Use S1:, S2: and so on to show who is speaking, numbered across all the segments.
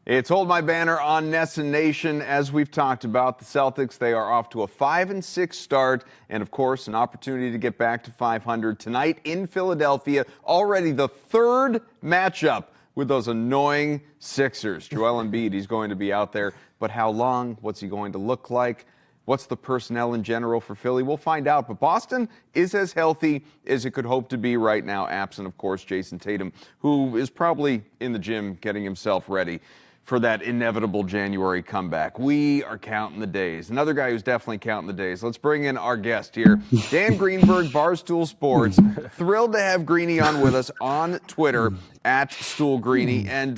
S1: It's Hold My Banner on Nesson Nation. As we've talked about, the Celtics, they are off to a 5-6 start, and of course, an opportunity to get back to 500 tonight in Philadelphia. Already the third matchup with those annoying Sixers. Joel Embiid, he's going to be out there, but how long? What's he going to look like? What's the personnel in general for Philly? We'll find out. But Boston is as healthy as it could hope to be right now, absent, of course, Jason Tatum, who is probably in the gym getting himself ready for that inevitable January comeback. We are counting the days. Another guy who's definitely counting the days. Let's bring in our guest here, Dan Greenberg, Barstool Sports. Thrilled to have Greeny on with us on Twitter, at StoolGreeny. And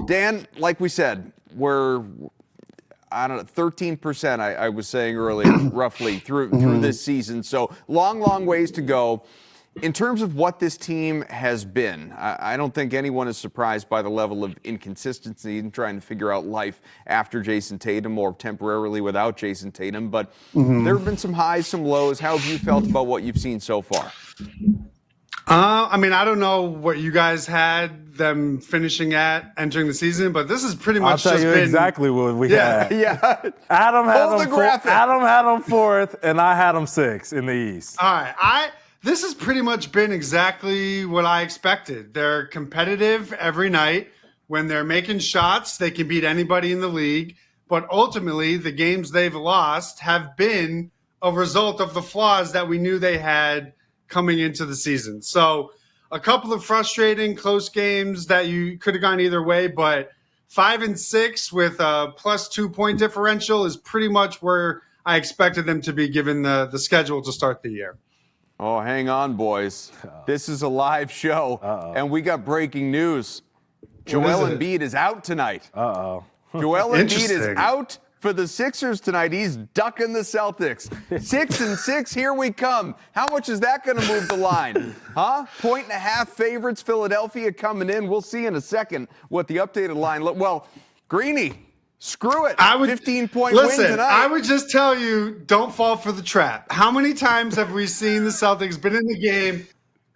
S1: Dan, like we said, we're 13%, I was saying earlier, roughly, through this season. So long ways to go. In terms of what this team has been, I don't think anyone is surprised by the level of inconsistency in trying to figure out life after Jason Tatum or temporarily without Jason Tatum. But there have been some highs, some lows. How have you felt about what you've seen so far?
S2: I don't know what you guys had them finishing at entering the season, but this is pretty much
S3: I'll tell you exactly what we had.
S1: Yeah.
S3: Adam had them fourth, and I had them sixth in the East.
S2: All right. This has pretty much been exactly what I expected. They're competitive every night. When they're making shots, they can beat anybody in the league. But ultimately, the games they've lost have been a result of the flaws that we knew they had coming into the season. So a couple of frustrating close games that you could have gone either way, but 5-6 with a plus 2 point differential is pretty much where I expected them to be given the schedule to start the year.
S1: Oh, hang on, boys. This is a live show, and we got breaking news. Joel Embiid is out tonight. Joel Embiid is out for the Sixers tonight. He's ducking the Celtics. 6-6, here we come. How much is that going to move the line? Huh? 1.5 favorites, Philadelphia coming in. We'll see in a second what the updated line looks. Well, Greeny, screw it. 15-point win tonight.
S2: I would just tell you, don't fall for the trap. How many times have we seen the Celtics been in the game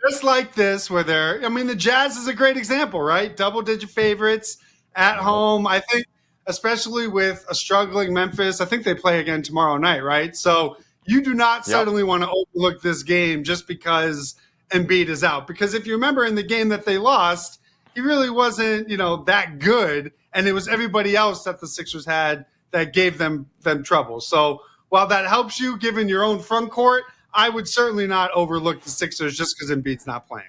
S2: just like this where the Jazz is a great example, right? Double-digit favorites at home. I think especially with a struggling Memphis, I think they play again tomorrow night, right? So you do not suddenly want to overlook this game just because Embiid is out. Because if you remember in the game that they lost, he really wasn't, that good. And it was everybody else that the Sixers had that gave them trouble. So while that helps you, given your own front court, I would certainly not overlook the Sixers just because Embiid's not playing.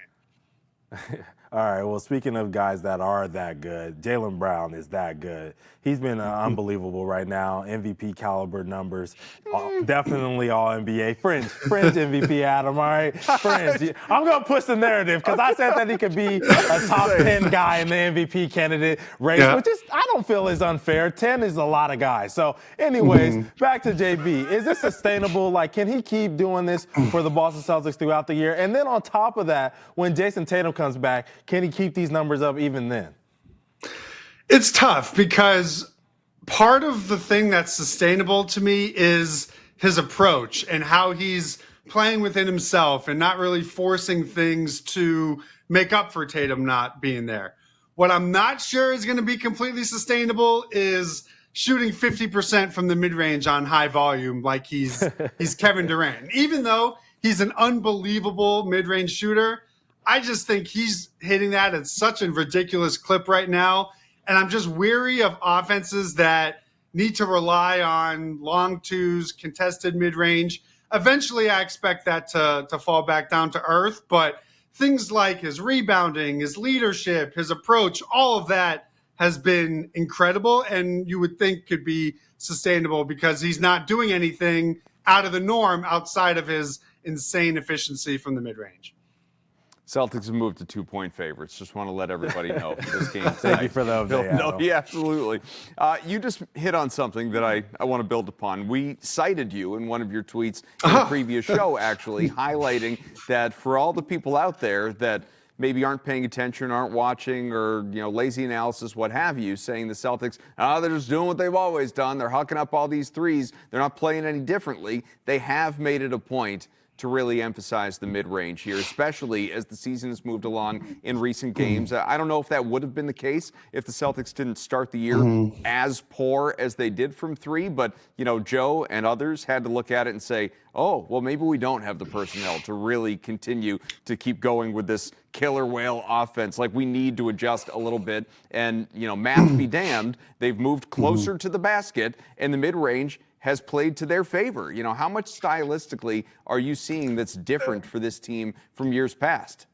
S3: All right, well, speaking of guys that are that good, Jaylen Brown is that good. He's been unbelievable right now, MVP caliber numbers, definitely all NBA. Fringe MVP, Adam, all right? Fringe. I'm going to push the narrative because I said that he could be a top 10 guy in the MVP candidate race, which I don't feel is unfair. 10 is a lot of guys. So anyways, back to JB. Is this sustainable? Can he keep doing this for the Boston Celtics throughout the year? And then on top of that, when Jason Tatum comes back, can he keep these numbers up even then?
S2: It's tough because part of the thing that's sustainable to me is his approach and how he's playing within himself and not really forcing things to make up for Tatum not being there. What I'm not sure is going to be completely sustainable is shooting 50% from the mid-range on high volume like he's Kevin Durant. Even though he's an unbelievable mid-range shooter, I just think he's hitting that at such a ridiculous clip right now. And I'm just weary of offenses that need to rely on long twos, contested mid-range. Eventually, I expect that to fall back down to earth. But things like his rebounding, his leadership, his approach, all of that has been incredible and you would think could be sustainable because he's not doing anything out of the norm outside of his insane efficiency from the mid-range.
S1: Celtics have moved to 2-point favorites. Just want to let everybody know for this game tonight.
S3: Thank you for the update.
S1: No, yeah, absolutely. You just hit on something that I want to build upon. We cited you in one of your tweets in a previous show, actually, highlighting that for all the people out there that maybe aren't paying attention, aren't watching, or lazy analysis, what have you, saying the Celtics, they're just doing what they've always done. They're hucking up all these threes. They're not playing any differently. They have made it a point to really emphasize the mid-range here, especially as the season has moved along in recent games. I don't know if that would have been the case if the Celtics didn't start the year as poor as they did from three, but Joe and others had to look at it and say, oh, well, maybe we don't have the personnel to really continue to keep going with this killer whale offense. Like, we need to adjust a little bit. And, math be damned, they've moved closer to the basket, and the mid-range has played to their favor. How much stylistically are you seeing that's different for this team from years past?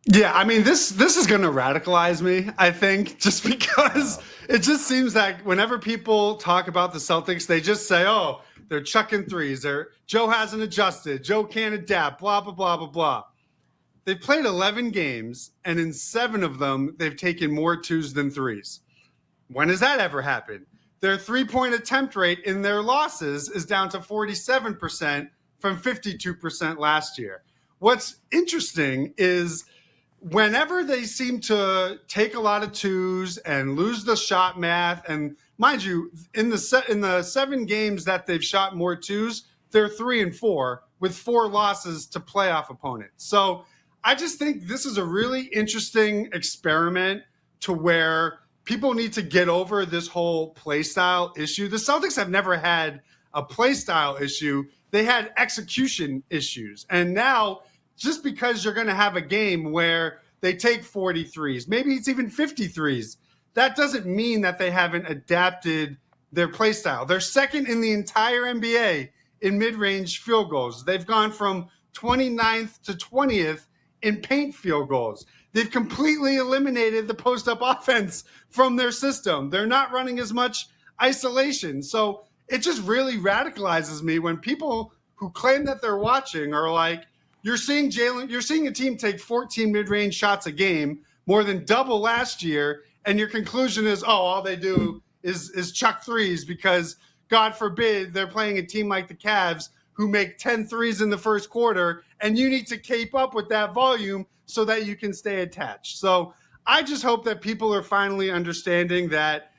S2: Yeah, I mean, this is going to radicalize me, I think, just because it just seems like whenever people talk about the Celtics, they just say, oh, they're chucking threes. Joe hasn't adjusted. Joe can't adapt, blah, blah, blah, blah, blah. They've played 11 games, and in 7 of them, they've taken more twos than threes. When has that ever happened? Their three-point attempt rate in their losses is down to 47% from 52% last year. What's interesting is whenever they seem to take a lot of twos and lose the shot math, and mind you, in the 7 games that they've shot more twos, they're 3-4 with 4 losses to playoff opponents. So I just think this is a really interesting experiment to where people need to get over this whole play style issue. The Celtics have never had a play style issue. They had execution issues. And now, just because you're going to have a game where they take 43s, maybe it's even 53s, that doesn't mean that they haven't adapted their play style. They're second in the entire NBA in mid-range field goals. They've gone from 29th to 20th in paint field goals. They've completely eliminated the post-up offense from their system. They're not running as much isolation. So it just really radicalizes me when people who claim that they're watching are like, you're seeing a team take 14 mid-range shots a game, more than double last year, and your conclusion is, oh, all they do is chuck threes because, God forbid, they're playing a team like the Cavs who make 10 threes in the first quarter, and you need to keep up with that volume so that you can stay attached. So I just hope that people are finally understanding that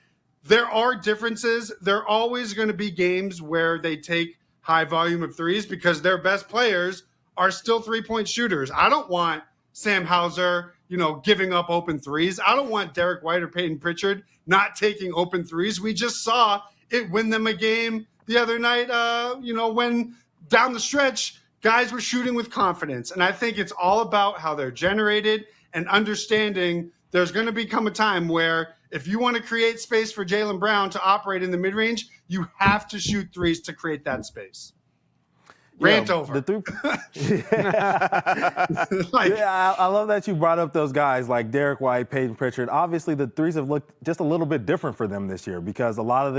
S2: there are differences. There are always going to be games where they take high volume of threes because their best players are still three-point shooters. I don't want Sam Hauser, giving up open threes. I don't want Derek White or Peyton Pritchard not taking open threes. We just saw it win them a game the other night, when down the stretch, guys were shooting with confidence. And I think it's all about how they're generated and understanding there's going to become a time where if you want to create space for Jaylen Brown to operate in the mid-range, you have to shoot threes to create that space. Rant over.
S3: I love that you brought up those guys like Derek White, Peyton Pritchard. Obviously, the threes have looked just a little bit different for them this year because a lot of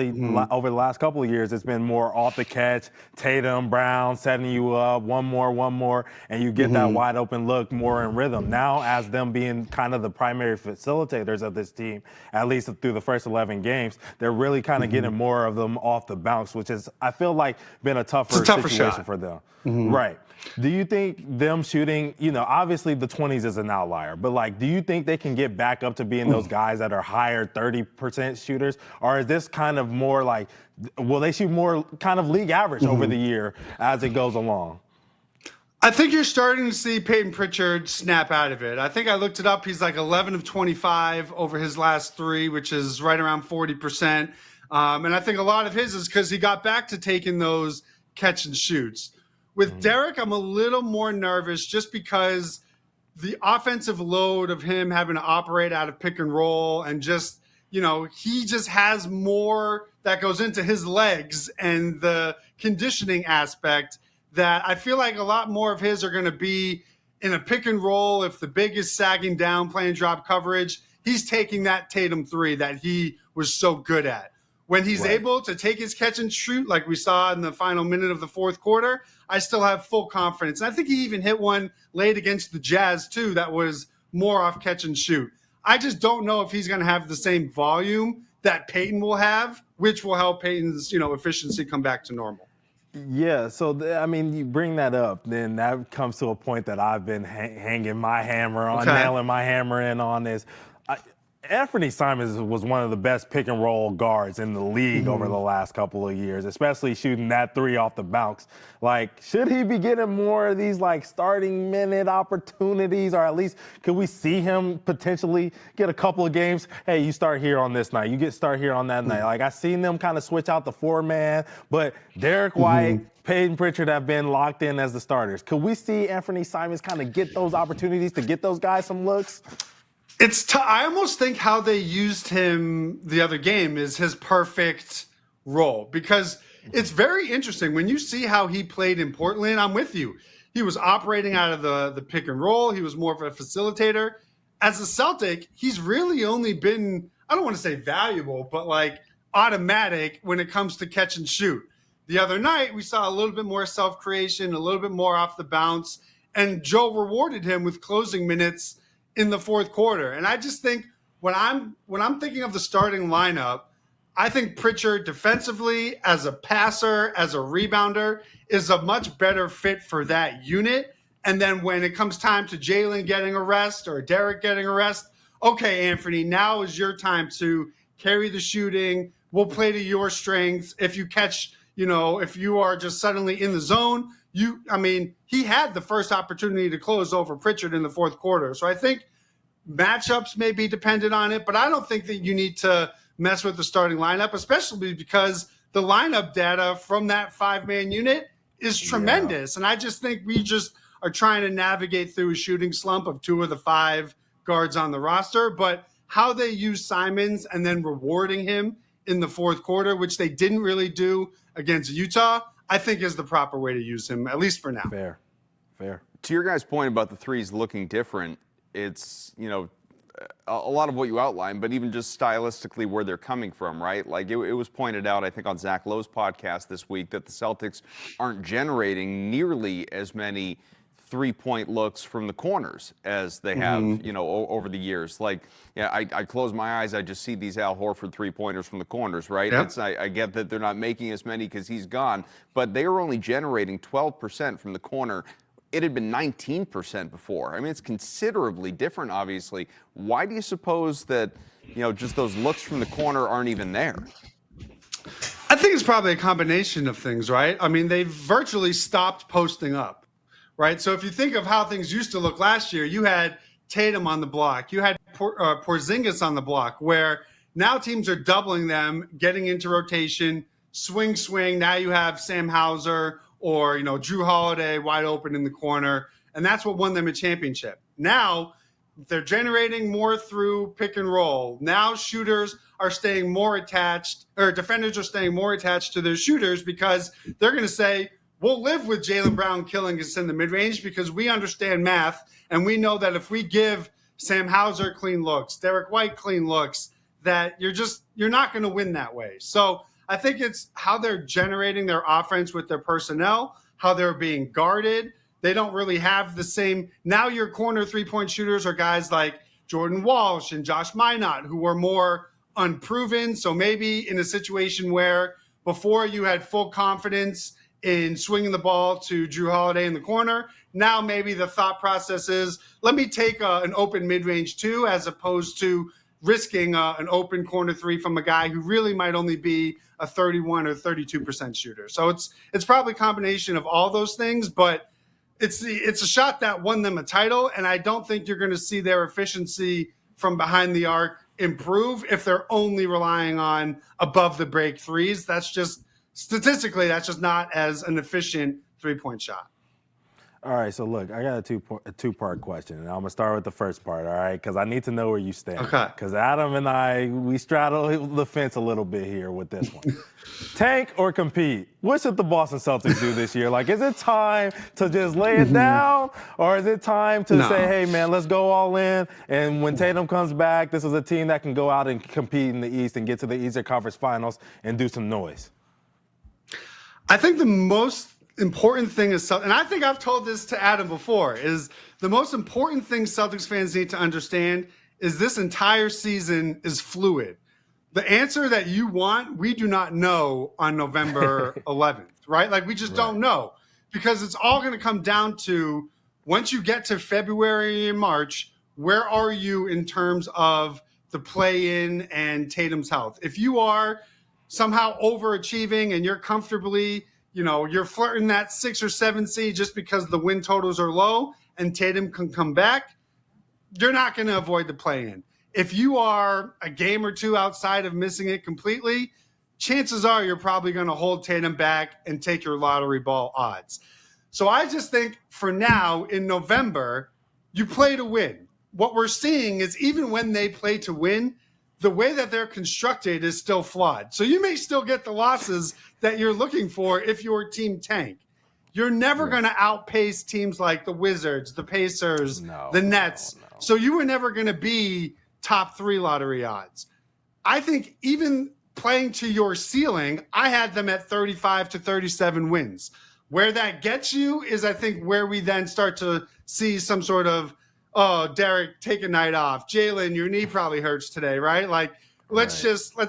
S3: over the last couple of years, it's been more off the catch, Tatum, Brown, setting you up, one more, and you get that wide open look more in rhythm. Now, as them being kind of the primary facilitators of this team, at least through the first 11 games, they're really kind of getting more of them off the bounce, which is, I feel like, been a tougher situation for them. Right. Do you think them shooting, obviously the 20s is an outlier, but do you think they can get back up to being those guys that are higher 30% shooters? Or is this kind of more will they shoot more kind of league average over the year as it goes along?
S2: I think you're starting to see Peyton Pritchard snap out of it. I think I looked it up. He's 11 of 25 over his last 3, which is right around 40%. And I think a lot of his is because he got back to taking those catch and shoots. With Derek, I'm a little more nervous just because the offensive load of him having to operate out of pick and roll and just, he just has more that goes into his legs and the conditioning aspect that I feel like a lot more of his are going to be in a pick and roll. If the big is sagging down, playing drop coverage, he's taking that Tatum 3 that he was so good at. When he's able to take his catch and shoot like we saw in the final minute of the fourth quarter, I still have full confidence. And I think he even hit one late against the Jazz, too, that was more off catch and shoot. I just don't know if he's going to have the same volume that Peyton will have, which will help Peyton's efficiency come back to normal.
S3: Yeah, so you bring that up, then that comes to a point that I've been hanging my hammer on, nailing my hammer in on is Anthony Simons was one of the best pick and roll guards in the league over the last couple of years, especially shooting that three off the bounce. Like, should he be getting more of these like starting minute opportunities, or at least could we see him potentially get a couple of games? Hey, you start here on this night, you start here on that night. Like, I've seen them kind of switch out the four-man, but Derek White, Peyton Pritchard have been locked in as the starters. Could we see Anthony Simons kind of get those opportunities to get those guys some looks?
S2: I almost think how they used him the other game is his perfect role, because it's very interesting when you see how he played in Portland. I'm with you. He was operating out of the pick and roll. He was more of a facilitator. As a Celtic, he's really only been, I don't want to say valuable, but like automatic when it comes to catch and shoot. The other night, we saw a little bit more self-creation, a little bit more off the bounce, and Joe rewarded him with closing minutes in the fourth quarter. And I just think when I'm thinking of the starting lineup, I think Pritchard defensively, as a passer, as a rebounder, is a much better fit for that unit. And then when it comes time to Jaylen getting a rest or Derek getting a rest, okay, Anthony, now is your time to carry the shooting. We'll play to your strengths. If you catch, if you are just suddenly in the zone, he had the first opportunity to close over Pritchard in the fourth quarter. So I think matchups may be dependent on it, but I don't think that you need to mess with the starting lineup, especially because the lineup data from that five-man unit is tremendous. Yeah. And I just think we just are trying to navigate through a shooting slump of two of the five guards on the roster. But how they use Simons and then rewarding him in the fourth quarter, which they didn't really do against Utah, I think is the proper way to use him, at least for now.
S3: Fair.
S1: To your guys' point about the threes looking different, it's, a lot of what you outlined, but even just stylistically where they're coming from, right? Like it was pointed out, I think, on Zach Lowe's podcast this week that the Celtics aren't generating nearly as many three-point looks from the corners as they have, over the years. Like, I close my eyes, I just see these Al Horford three-pointers from the corners, right?
S2: Yep.
S1: I get that they're not making as many because he's gone, but they are only generating 12% from the corner. It had been 19% before. I mean, it's considerably different, obviously. Why do you suppose that, just those looks from the corner aren't even there?
S2: I think it's probably a combination of things, right? I mean, they've virtually stopped posting up, right? So if you think of how things used to look last year, you had Tatum on the block. You had Porzingis on the block, where now teams are doubling them, getting into rotation, swing. Now you have Sam Hauser or, Drew Holiday wide open in the corner. And that's what won them a championship. Now they're generating more through pick and roll. Now shooters are staying more attached, or defenders are staying more attached to their shooters, because they're going to say, we'll live with Jaylen Brown killing us in the mid-range because we understand math. And we know that if we give Sam Hauser clean looks, Derek White clean looks, that you're not going to win that way. So I think it's how they're generating their offense with their personnel, how they're being guarded. They don't really have the same. Now your corner three-point shooters are guys like Jordan Walsh and Josh Minot, who are more unproven. So maybe in a situation where before you had full confidence in swinging the ball to Drew Holiday in the corner, now maybe the thought process is, let me take an open mid-range two, as opposed to risking an open corner three from a guy who really might only be a 31 or 32% shooter. So it's probably a combination of all those things, but it's a shot that won them a title, and I don't think you're going to see their efficiency from behind the arc improve if they're only relying on above the break threes. That's just statistically, that's just not as an efficient three-point shot.
S3: All right, so look, I got a two-part question, and I'm going to start with the first part, all right, because I need to know where you stand.
S2: Okay.
S3: Because Adam and I, we straddle the fence a little bit here with this one. Tank or compete? What should the Boston Celtics do this year? Like, is it time to just lay it down, or is it time to say, hey, man, let's go all in, and when Tatum comes back, this is a team that can go out and compete in the East and get to the Eastern Conference Finals and do some noise?
S2: I think the most important thing is, and I think I've told this to Adam before, is the most important thing Celtics fans need to understand is this entire season is fluid. The answer that you want, we do not know on November 11th, right? Like, we just don't know, because it's all going to come down to, once you get to February and March, where are you in terms of the play-in and Tatum's health. If you are somehow overachieving and you're comfortably, you're flirting that 6 or 7 seed just because the win totals are low and Tatum can come back, you're not going to avoid the play-in. If you are a game or two outside of missing it completely, chances are you're probably going to hold Tatum back and take your lottery ball odds. So I just think for now in November, you play to win. What we're seeing is even when they play to win, the way that they're constructed is still flawed. So you may still get the losses that you're looking for if your team tank. You're never going to outpace teams like the Wizards, the Pacers, the Nets. No. So you were never going to be top 3 lottery odds. I think even playing to your ceiling, I had them at 35 to 37 wins. Where that gets you is, I think, where we then start to see some sort of, oh, Derek, take a night off. Jaylen, your knee probably hurts today, right? Like, let's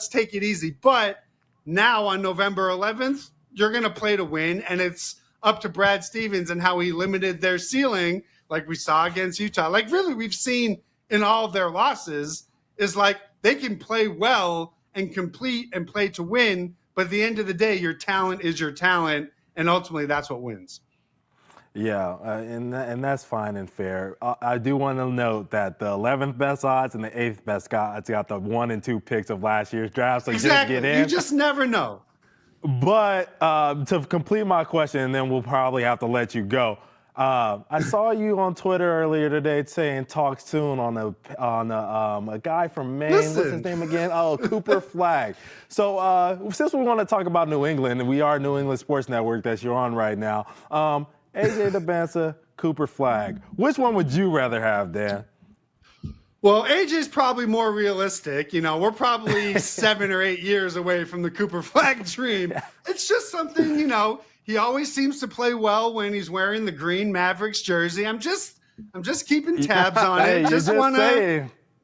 S2: take it easy. But now on November 11th, you're going to play to win, and it's up to Brad Stevens and how he limited their ceiling, like we saw against Utah. Like, really, we've seen in all of their losses is like they can play well and complete and play to win, but at the end of the day, your talent is your talent, and ultimately that's what wins.
S3: Yeah, and that's fine and fair. I do want to note that the 11th best odds and the 8th best odds got the 1 and 2 picks of last year's draft, so
S2: exactly.
S3: Just get in.
S2: You just never know.
S3: But to complete my question, and then we'll probably have to let you go. I saw you on Twitter earlier today saying talk soon on a guy from Maine.
S2: Listen.
S3: What's his name again? Oh, Cooper Flagg. So since we want to talk about New England, and we are New England Sports Network that you're on right now, AJ DeBansa, Cooper Flagg. Which one would you rather have, Dan?
S2: Well, AJ's probably more realistic. We're probably 7 or 8 years away from the Cooper Flagg dream. It's just something, he always seems to play well when he's wearing the green Mavericks jersey. I'm just keeping tabs on it.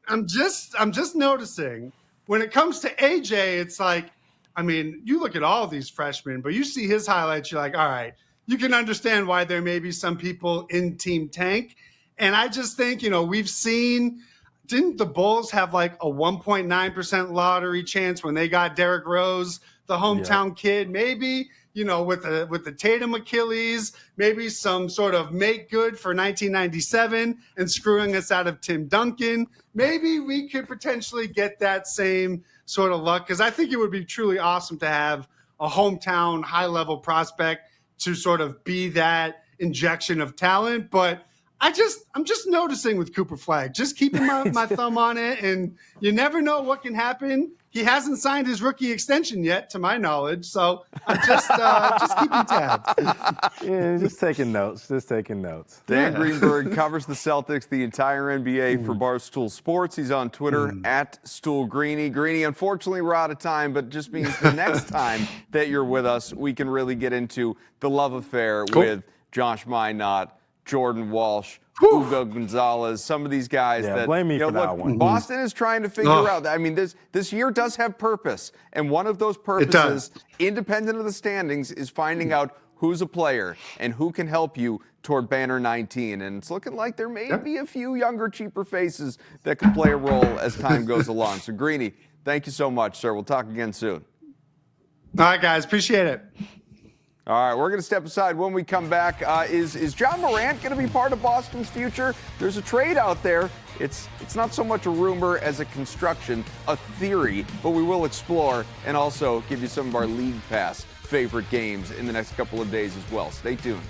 S2: I'm just noticing when it comes to AJ, it's like, you look at all these freshmen, but you see his highlights, you're like, all right, you can understand why there may be some people in Team Tank. And I just think, we've seen, didn't the Bulls have like a 1.9% lottery chance when they got Derrick Rose, the hometown kid? Maybe, with the Tatum Achilles, maybe some sort of make good for 1997 and screwing us out of Tim Duncan. Maybe we could potentially get that same sort of luck, because I think it would be truly awesome to have a hometown high-level prospect to sort of be that injection of talent. But I'm just noticing with Cooper Flagg, just keeping my thumb on it, and you never know what can happen. He hasn't signed his rookie extension yet, to my knowledge, so I'm just keeping tabs.
S3: Yeah, just taking notes.
S1: Dan Greenberg covers the Celtics, the entire NBA for Barstool Sports. He's on Twitter at StoolGreeny. Greeny, unfortunately, we're out of time, but just means the next time that you're with us, we can really get into the love affair with Josh Minot, Jordan Walsh, Hugo Gonzalez, some of these guys that
S3: blame me for that one.
S1: Boston is trying to figure out. This year does have purpose, and one of those purposes, independent of the standings, is finding out who's a player and who can help you toward Banner 19. And it's looking like there may be a few younger, cheaper faces that could play a role as time goes along. So, Greeny, thank you so much, sir. We'll talk again soon.
S2: All right, guys. Appreciate it.
S1: All right, we're going to step aside. When we come back, is John Morant going to be part of Boston's future? There's a trade out there. It's not so much a rumor as a construction, a theory, but we will explore and also give you some of our League Pass favorite games in the next couple of days as well. Stay tuned.